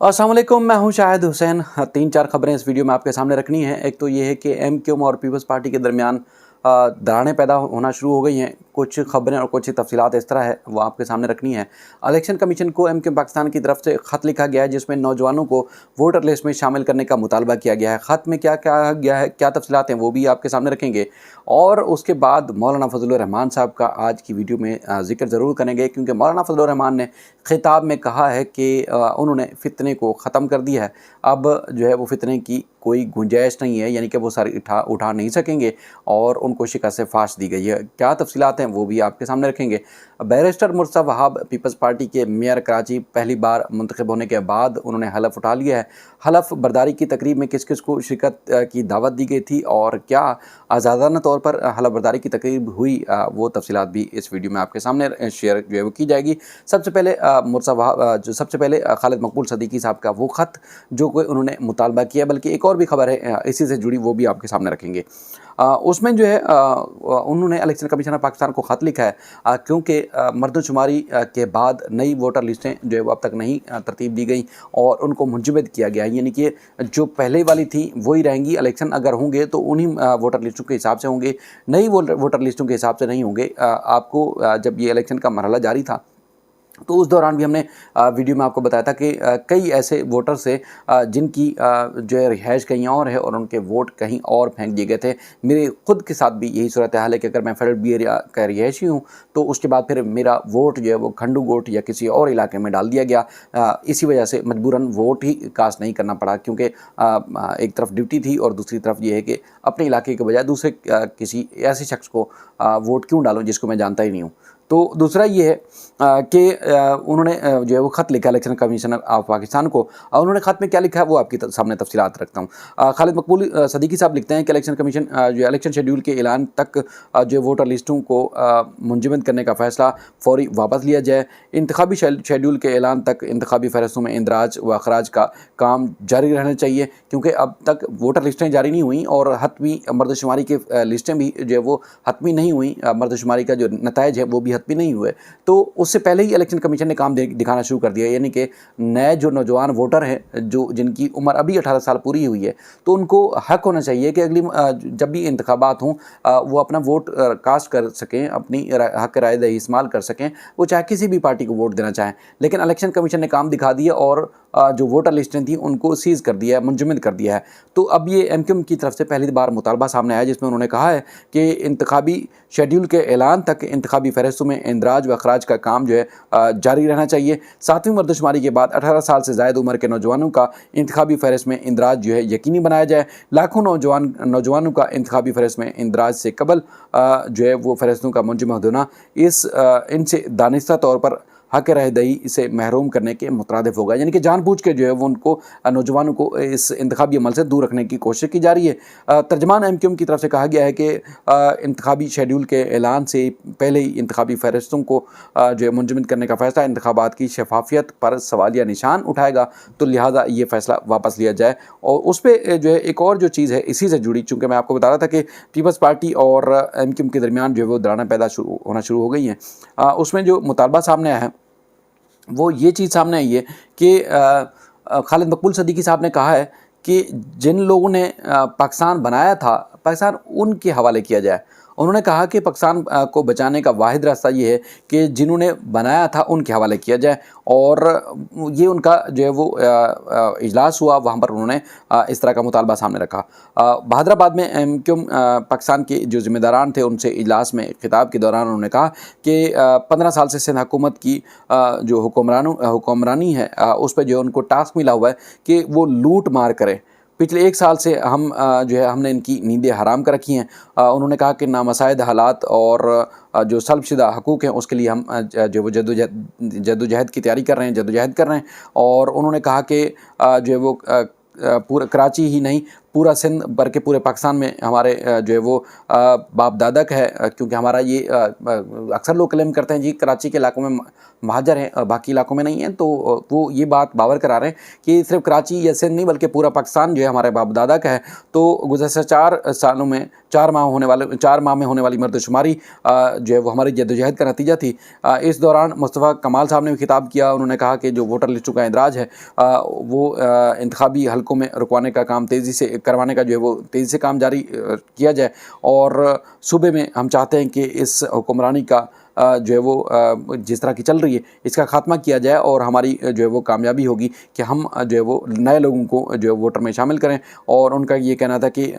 अस्सलाम वालेकुम, मैं हूं शाहिद हुसैन। 3-4 खबरें इस वीडियो में आपके सामने रखनी है। एक तो ये है कि एमक्यूएम और पीपल्स पार्टी के दरमियान दरारें पैदा होना शुरू हो गई हैं। कुछ खबरें और कुछ तफसीलात इस तरह है, वो आपके सामने रखनी है। इलेक्शन कमीशन को एमक्यूएम पाकिस्तान की तरफ से ख़त लिखा गया है, जिसमें नौजवानों को वोटर लिस्ट में शामिल करने का मुतालबा किया गया है। ख़त में क्या कहा गया है, क्या तफसीलात हैं, वो भी आपके सामने रखेंगे। और उसके बाद मौलाना फजलुर रहमान साहब का आज की वीडियो में ज़िक्र ज़रूर करेंगे, क्योंकि मौलाना फजलुर रहमान ने खिताब में कहा है कि उन्होंने फितने को ख़त्म कर दिया है। अब जो है वो फितने की कोई गुंजाइश नहीं है, यानी कि वो सारी उठा नहीं सकेंगे और उनको शिकस्त फाश दी गई है। क्या तफसीलात हैं वो भी आपके सामने रखेंगे। बैरिस्टर मुर्तज़ा वहाब पीपल्स पार्टी के मेयर कराची पहली बार मुंतखब होने के बाद उन्होंने हलफ उठा लिया है। हलफ बर्दारी की तकरीब में किस किस को शिरकत की दावत दी गई थी और क्या आज़ादाना तौर पर हलफ बर्दारी की तकरीब हुई, वो तफसीलात भी इस वीडियो में आपके सामने शेयर जो है वो की जाएगी। सबसे पहले मुर्तज़ा वहाब सबसे पहले खालिद मकबूल सदीकी साहब का वो ख़त जो कोई उन्होंने मुतालबा किया, बल्कि एक और भी खबर है इसी से जुड़ी, वो भी आपके सामने रखेंगे। उसमें जो है उन्होंने इलेक्शन कमीशन ऑफ पाकिस्तान को ख़त लिखा है, क्योंकि मर्दशुमारी के बाद नई वोटर लिस्टें जो है वो अब तक नहीं तरतीब दी गई और उनको मुंजमद किया गया है, यानी कि जो पहले वाली थी वही रहेंगी। इलेक्शन अगर होंगे तो उन्हीं वोटर लिस्टों के हिसाब से होंगे, नई वोटर लिस्टों के हिसाब से नहीं होंगे। आपको जब ये इलेक्शन का मरहला जारी था तो उस दौरान भी हमने वीडियो में आपको बताया था कि कई ऐसे वोटर्स थे जिनकी जो है रिहाइश कहीं और है और उनके वोट कहीं और फेंक दिए गए थे। मेरे खुद के साथ भी यही सूरत हाल है कि अगर मैं फेडरल बी एरिया का रिहायशी हूँ तो उसके बाद फिर मेरा वोट जो है वो खंडू गोट या किसी और इलाके में डाल दिया गया। इसी वजह से मजबूरन वोट ही कास्ट नहीं करना पड़ा, क्योंकि एक तरफ ड्यूटी थी और दूसरी तरफ ये है कि अपने इलाके के बजाय दूसरे किसी ऐसे शख्स को वोट क्यों डालूँ जिसको मैं जानता ही नहीं हूँ। तो दूसरा ये है कि उन्होंने जो है वो ख़त लिखा इलेक्शन कमीशनर ऑफ पाकिस्तान को। उन्होंने ख़त में क्या लिखा है वो आपके सामने तफसीलात रखता हूँ। खालिद मकबूल सदीकी साहब लिखते हैं कि इलेक्शन कमीशन जो इलेक्शन शेड्यूल के ऐलान तक जो वोटर लिस्टों को मुंजमद करने का फ़ैसला फ़ौरी वापस लिया जाए। इंतखाबी शेड्यूल के ऐलान तक इंतखाबी फ़हरिस्तों में इंदराज व अखराज का काम जारी रहना चाहिए, क्योंकि अब तक वोटर लिस्टें जारी नहीं हुई और हतमी मर्दशुमारी के लिस्टें भी जो है वो हतमी नहीं हुई। मर्दशुमारी का जो नताइज है वो भी भी नहीं हुए, तो उससे पहले ही इलेक्शन कमीशन ने काम दिखाना शुरू कर दिया। यानी कि नए जो नौजवान वोटर हैं जो जिनकी उम्र अभी 18 साल पूरी हुई है, तो उनको हक होना चाहिए कि अगली जब भी इंतखाबात हों वो अपना वोट कास्ट कर सकें, अपनी हक राय दही इस्तेमाल कर सकें, वो चाहे किसी भी पार्टी को वोट देना चाहें। लेकिन इलेक्शन कमीशन ने काम दिखा दिया और जो वोटर लिस्टें थी उनको सीज़ कर दिया है, मुंजमद कर दिया है। तो अब ये एमक्यूएम की तरफ से पहली बार मुतालबा सामने आया जिसमें उन्होंने कहा है कि इंतखाबी शेड्यूल के ऐलान तक इंतखाबी फहरिस्तों में इंदराज व अखराज का काम जो है जारी रहना चाहिए। 7वीं मर्दशुमारी के बाद 18 साल से ज़ायद उम्र के नौजवानों का इंतखाबी फहरिस्त में इंदराज जो है यकीनी बनाया जाए। लाखों नौजवानों का इंतखाबी फहरिस्त में इंदराज से कबल जो है वो फहरिस्तों का मुंजमद होना इनसे दानिस्ता तौर पर हक राय दही से महरूम करने के मुतरादिफ होगा। यानी कि जानबूझ के जो है वो उनको नौजवानों को इस इंतखाबी अमल से दूर रखने की कोशिश की जा रही है। तर्जमान एमक्यूएम की तरफ से कहा गया है कि इंतखाबी शेड्यूल के ऐलान से पहले ही इंतखाबी फहरिस्तों को जो है मुंजमद करने का फ़ैसला इंतखाबात की शफाफियत पर सवालिया निशान उठाएगा, तो लिहाजा ये फ़ैसला वापस लिया जाए। और उस पर जो है एक और जो चीज़ है इसी से जुड़ी, चूँकि मैं आपको बता रहा था कि पीपल्स पार्टी और एमक्यूएम के दरमियान जो है वो दरारें पैदा होना शुरू हो गई हैं, उसमें जो मुतालबा सामने आया है वो ये चीज़ सामने आई है कि खालिद मकबूल सदीकी साहब ने कहा है कि जिन लोगों ने पाकिस्तान बनाया था, पाकिस्तान उनके हवाले किया जाए। उन्होंने कहा कि पाकिस्तान को बचाने का वाहिद रास्ता ये है कि जिन्होंने बनाया था उनके हवाले किया जाए। और ये उनका जो है वो इजलास हुआ, वहाँ पर उन्होंने इस तरह का मुतालबा सामने रखा। बहादराबाद में एमक्यूएम पाकिस्तान के जो ज़िम्मेदारान थे उनसे इजलास में खिताब के दौरान उन्होंने कहा कि 15 साल से सिंध हुकूमत की जो हुक्मरानी है उस पर जो है उनको टास्क मिला हुआ है कि वो लूट मार करें। पिछले 1 साल से जो है हमने इनकी नींदें हराम कर रखी हैं। उन्होंने कहा कि नामसाइद हालात और जो सल्बशुदा हकूक़ हैं उसके लिए हम जो वो जद्दोजहद की तैयारी कर रहे हैं, जद्दोजहद कर रहे हैं। और उन्होंने कहा कि जो है वो पूरा कराची ही नहीं पूरा सिंध बल्कि पूरे पाकिस्तान में हमारे जो है वो बाप दादा का है, क्योंकि हमारा ये अक्सर लोग क्लेम करते हैं जी कराची के इलाकों में महाजर हैं, बाकी इलाकों में नहीं हैं। तो वो ये बात बावर करा रहे हैं कि सिर्फ कराची या सिंध नहीं बल्कि पूरा पाकिस्तान जो है हमारे बाप दादा का है। तो गुज़श्ता 4 सालों में 4 माह में होने वाली मर्दशुमारी जो है वो हमारी जद्दोजहद का नतीजा थी। इस दौरान मुस्तफ़ा कमाल साहब ने भी खिताब किया। उन्होंने कहा कि जो वोटर लिस्टों का इंदराज है वो इंतखाबी हलकों में रुकवाने का काम तेज़ी से करवाने का जो है वो तेज़ी से काम जारी किया जाए, और सूबे में हम चाहते हैं कि इस हुक्मरानी का जो है वो जिस तरह की चल रही है इसका खात्मा किया जाए, और हमारी जो है वो कामयाबी होगी कि हम जो है वो नए लोगों को जो है वोटर में शामिल करें। और उनका ये कहना था कि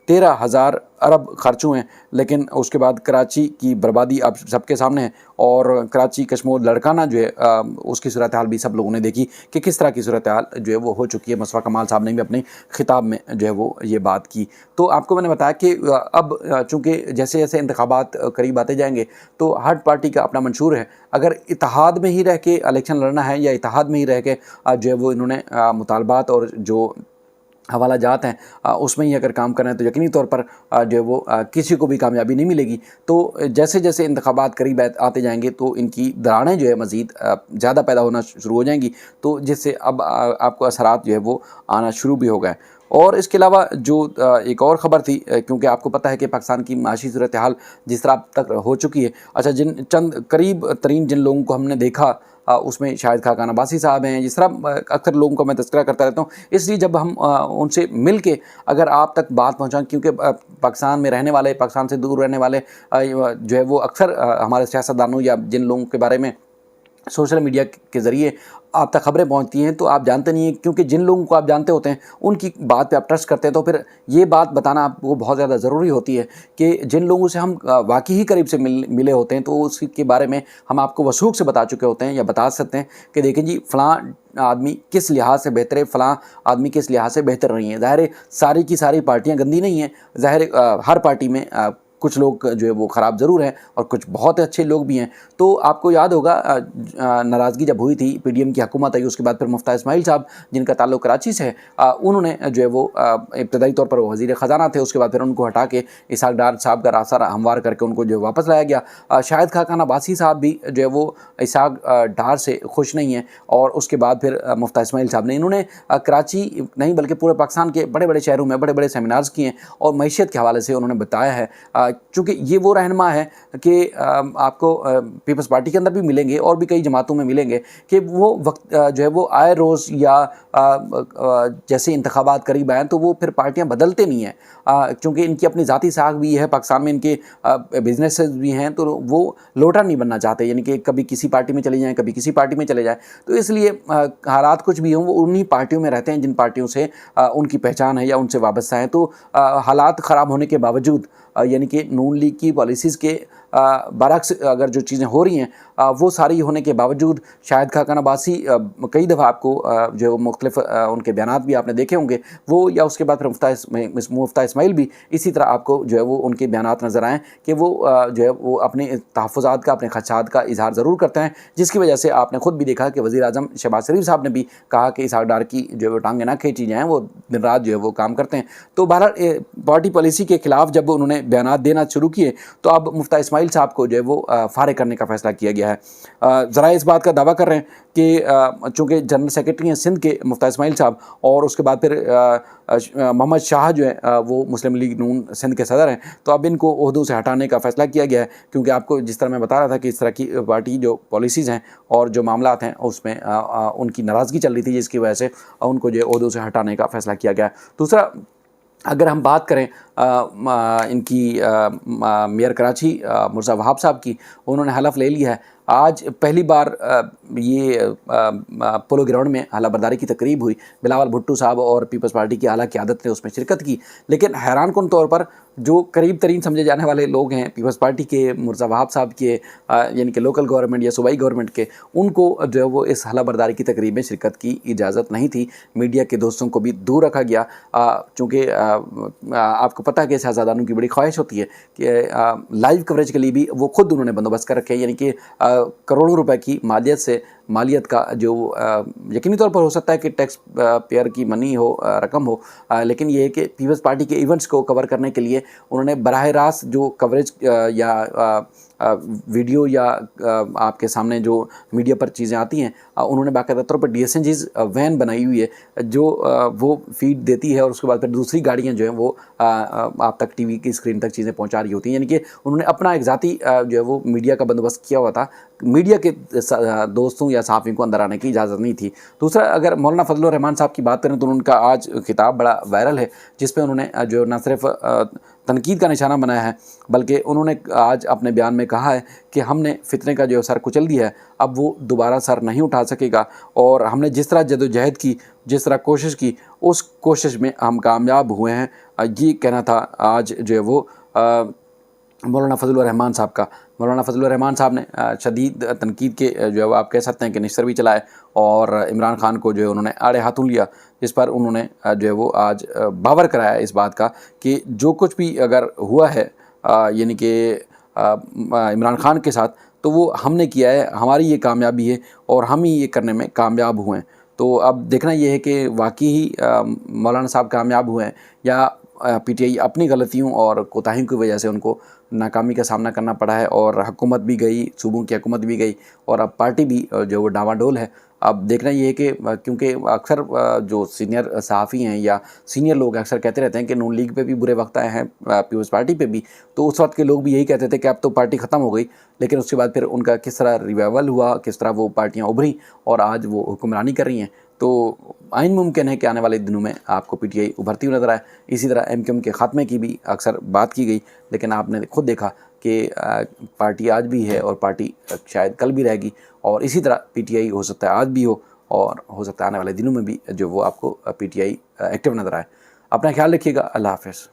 13,000 अरब खर्च हुए हैं, लेकिन उसके बाद कराची की बर्बादी अब सबके सामने है, और कराची कश्मोर लड़काना जो है उसकी सूरत हाल भी सब लोगों ने देखी कि किस तरह की सूरत हाल जो है वो हो चुकी है। मुस्तफ़ा कमाल साहब ने भी अपने खिताब में जो है वो ये बात की। तो आपको मैंने बताया कि अब चूँकि जैसे जैसे इंतखाबात करीब आते जाएंगे तो हर पार्टी का अपना मंशूर है। अगर इत्तेहाद में ही रह के इलेक्शन लड़ना है या इत्तेहाद में ही रह के जो है वो इन्होंने मुतालबात और जो हवाला जात हैं उसमें ही अगर काम करना है तो यकीनी तौर पर जो है वो किसी को भी कामयाबी नहीं मिलेगी। तो जैसे जैसे इंतखाबात करीब आते जाएंगे तो इनकी दरारें जो है मज़ीद ज़्यादा पैदा होना शुरू हो जाएंगी, तो जिससे अब आपको असरात जो है वो आना शुरू भी हो गए। और इसके अलावा जो एक और ख़बर थी, क्योंकि आपको पता है कि पाकिस्तान की माशी सूरत हाल जिस तरह अब तक हो चुकी है। अच्छा, जिन चंद करीब तरीन जिन लोगों को हमने देखा उसमें शाहिद खाकान अब्बासी साहब हैं, जिस तरह अक्सर लोगों को मैं तज़किरा करता रहता हूँ। इसलिए जब हम उनसे मिल के अगर आप तक बात पहुँचाएं, क्योंकि पाकिस्तान में रहने वाले, पाकिस्तान से दूर रहने वाले जो है वो अक्सर हमारे सियासतदानों या जिन लोगों के बारे में सोशल मीडिया के ज़रिए आप तक खबरें पहुंचती हैं तो आप जानते नहीं हैं, क्योंकि जिन लोगों को आप जानते होते हैं उनकी बात पे आप ट्रस्ट करते हैं। तो फिर ये बात बताना आपको बहुत ज़्यादा ज़रूरी होती है कि जिन लोगों से हम वाकई ही करीब से मिले होते हैं तो उसके बारे में हम आपको वसूख से बता चुके होते हैं या बता सकते हैं कि देखें जी फ़लाँ आदमी किस लिहाज से बेहतर है, फ़लाँ आदमी किस लिहाज से बेहतर नहीं है। ज़ाहिर है सारी की सारी पार्टियाँ गंदी नहीं हैं, ज़ाहिर हर पार्टी में कुछ लोग जो है वो ख़राब ज़रूर हैं और कुछ बहुत अच्छे लोग भी हैं। तो आपको याद होगा नाराज़गी जब हुई थी, पीडीएम की हुकूमत आई, उसके बाद फिर मुफ्ता इस्माइल साहब जिनका ताल्लुक़ कराची से है, उन्होंने जो है वो इब्तदाई तौर पर वो वज़ीर ख़ज़ाना थे, उसके बाद फिर उनको हटा के इसहाक डार साहब का रास्ता हमवार करके उनको जो वापस लाया गया। शाहिद खाकान अब्बासी साहब भी जो है वो इसहाक डार से खुश नहीं हैं, और उसके बाद फिर मुफ्ता इस्माइल साहब ने इन्होंने कराची नहीं बल्कि पूरे पाकिस्तान के बड़े बड़े शहरों में बड़े बड़े सेमिनार्स किए हैं, और मईशत के हवाले से उन्होंने बताया है। चूँकि ये वो रहनुमा है कि आपको पीपल्स पार्टी के अंदर भी मिलेंगे और भी कई जमातों में मिलेंगे कि वो वक्त जो है वो आए रोज़ या जैसे इंतखाबात करीब आएँ तो वो फिर पार्टियां बदलते नहीं हैं, क्योंकि इनकी अपनी ज़ाती साख भी है, पाकिस्तान में इनके बिजनेसेस भी हैं, तो वो लोटा नहीं बनना चाहते, यानी कि कभी किसी पार्टी में चले जाएँ कभी किसी पार्टी में चले जाएँ। तो इसलिए हालात कुछ भी हों वो उन्हीं पार्टियों में रहते हैं जिन पार्टियों से उनकी पहचान है या उनसे वाबस्ता है। तो हालात ख़राब होने के बावजूद यानी कि नून लीग की पॉलिसीज़ के बरक्स अगर जो चीज़ें हो रही हैं वो सारी होने के बावजूद शाहिद खाकान अब्बासी कई दफ़ा आपको जो मुख्तलिफ उनके बयानात भी आपने देखे होंगे वो, या उसके बाद फिर मुफ्ता इस्माइल भी इसी तरह आपको जो है वो उनके बयानात नज़र आएँ कि वो जो है वो अपने तहफ़्फ़ुज़ात का, अपने ख़दशात का इजहार ज़रूर करते हैं, जिसकी वजह से आपने ख़ुद भी देखा कि वज़ीर आज़म शहबाज शरीफ साहब ने भी कहा कि इसहाक डार की जो है वो टांगें ना खींची जाएँ, वो दिन रात जो है वो काम करते हैं। तो बहरहाल पार्टी पॉलिसी के ख़िलाफ़ जब उन्होंने बयानात देना शुरू किए तो अब मुफ्ता इस्माइल साहब को जो है वो फारिग करने का फ़ैसला किया गया है। ज़रा इस बात का दावा कर रहे हैं कि चूँकि जनरल सेक्रेटरी हैं सिंध के मुफ्ता इस्माइल साहब, और उसके बाद फिर मोहम्मद शाह जो है वो मुस्लिम लीग नून सिंध के सदर हैं, तो अब इनको ओहदों से हटाने का फ़ैसला किया गया है, क्योंकि आपको जिस तरह मैं बता रहा था कि इस तरह की पार्टी जो पॉलिसीज़ हैं और जो मामलात हैं उसमें उनकी नाराज़गी चल रही थी, जिसकी वजह से उनको जो ओहदों से हटाने का फ़ैसला किया गया है। दूसरा, अगर हम बात करें इनकी मेयर कराची मुर्ज़ा वहाब साहब की, उन्होंने हलफ ले लिया है। आज पहली बार ये पोलो ग्राउंड में हला बरदारी की तकरीब हुई, बिलावल भुट्टो साहब और पीपल्स पार्टी की आला क़यादत ने उसमें शिरकत की, लेकिन हैरान कुन तौर पर जो करीब तरीन समझे जाने वाले लोग हैं पीपल्स पार्टी के, मुर्ज़ा वहाब साहब के यानी कि लोकल गवर्नमेंट या सूबाई गवर्नमेंट के, उनको जो है वो इस हला बरदारी की तकरीब में शिरकत की इजाज़त नहीं थी। मीडिया के दोस्तों को भी दूर रखा गया, चूँकि आपको पता है कि शहज़ादानों की बड़ी ख्वाहिश होती है कि लाइव कवरेज के लिए भी वो खुद उन्होंने बंदोबस्त कर रखे हैं, यानी कि करोड़ों रुपए की मालियत से मालियत का जो यकीनी तौर पर हो सकता है कि टैक्स पेयर की मनी हो, रकम हो, लेकिन ये है कि पीपल्स पार्टी के इवेंट्स को कवर करने के लिए उन्होंने बराह रास्त जो कवरेज या वीडियो या आपके सामने जो मीडिया पर चीज़ें आती हैं, उन्होंने बाकायदा तौर पर DSNG's वैन बनाई हुई है जो वो फीड देती है और उसके बाद फिर दूसरी गाड़ियाँ जो हैं वो आप तक टीवी की स्क्रीन तक चीज़ें पहुंचा रही होती हैं। यानी कि उन्होंने अपना एक ज़ाती जो है वो मीडिया का बंदोबस्त किया हुआ था, मीडिया के दोस्तों या सहाफ़ियों को अंदर आने की इजाज़त नहीं थी। दूसरा, अगर मौलाना फजलुर रहमान साहब की बात करें तो उनका आज खिताब बड़ा वायरल है, जिस पे उन्होंने जो न सिर्फ तनकीद का निशाना बनाया है बल्कि उन्होंने आज अपने बयान में कहा है कि हमने फितने का जो सर कुचल दिया है, अब वो दोबारा सर नहीं उठा सकेगा और हमने जिस तरह जदोजहद की, जिस तरह कोशिश की, उस कोशिश में हम कामयाब हुए हैं। ये कहना था आज जो है वो मौलाना फजलुर रहमान साहब का। मौलाना फजलुर रहमान साहब ने शदीद तनकीद के जो है आप कह सकते हैं कि निश्तर भी चलाए और इमरान खान को जो है उन्होंने आड़े हाथों लिया, जिस पर उन्होंने जो है वो आज बावर कराया इस बात का कि जो कुछ भी अगर हुआ है यानी कि इमरान खान के साथ, तो वो हमने किया है, हमारी ये कामयाबी है और हम ही ये करने में कामयाब हुए हैं। तो अब देखना ये है कि वाकई ही मौलाना साहब कामयाब हुए हैं या PTI अपनी गलतियों और कोताहियों की वजह से उनको नाकामी का सामना करना पड़ा है और हुकूमत भी गई, सूबों की हुकूमत भी गई और अब पार्टी भी जो वो डावाडोल है। अब देखना ये है कि क्योंकि अक्सर जो सीनियर सहाफ़ी हैं या सीनियर लोग अक्सर कहते रहते हैं कि नून लीग पे भी बुरे वक्त आए हैं, पीपल्स पार्टी पे भी, तो उस वक्त के लोग भी यही कहते थे कि अब तो पार्टी ख़त्म हो गई, लेकिन उसके बाद फिर उनका किस तरह रिवाइवल हुआ, किस तरह वो पार्टियाँ उभरी और आज वो हुक्मरानी कर रही हैं। तो आइन मुमकिन है कि आने वाले दिनों में आपको PTI उभरती हुई नज़र आए। इसी तरह MQM के ख़ात्मे की भी अक्सर बात की गई, लेकिन आपने खुद देखा कि पार्टी आज भी है और पार्टी शायद कल भी रहेगी और इसी तरह PTI हो सकता है आज भी हो और हो सकता है आने वाले दिनों में भी जो वो आपको PTI एक्टिव नज़र आए। अपना ख्याल रखिएगा। अल्लाह हाफ़िज़।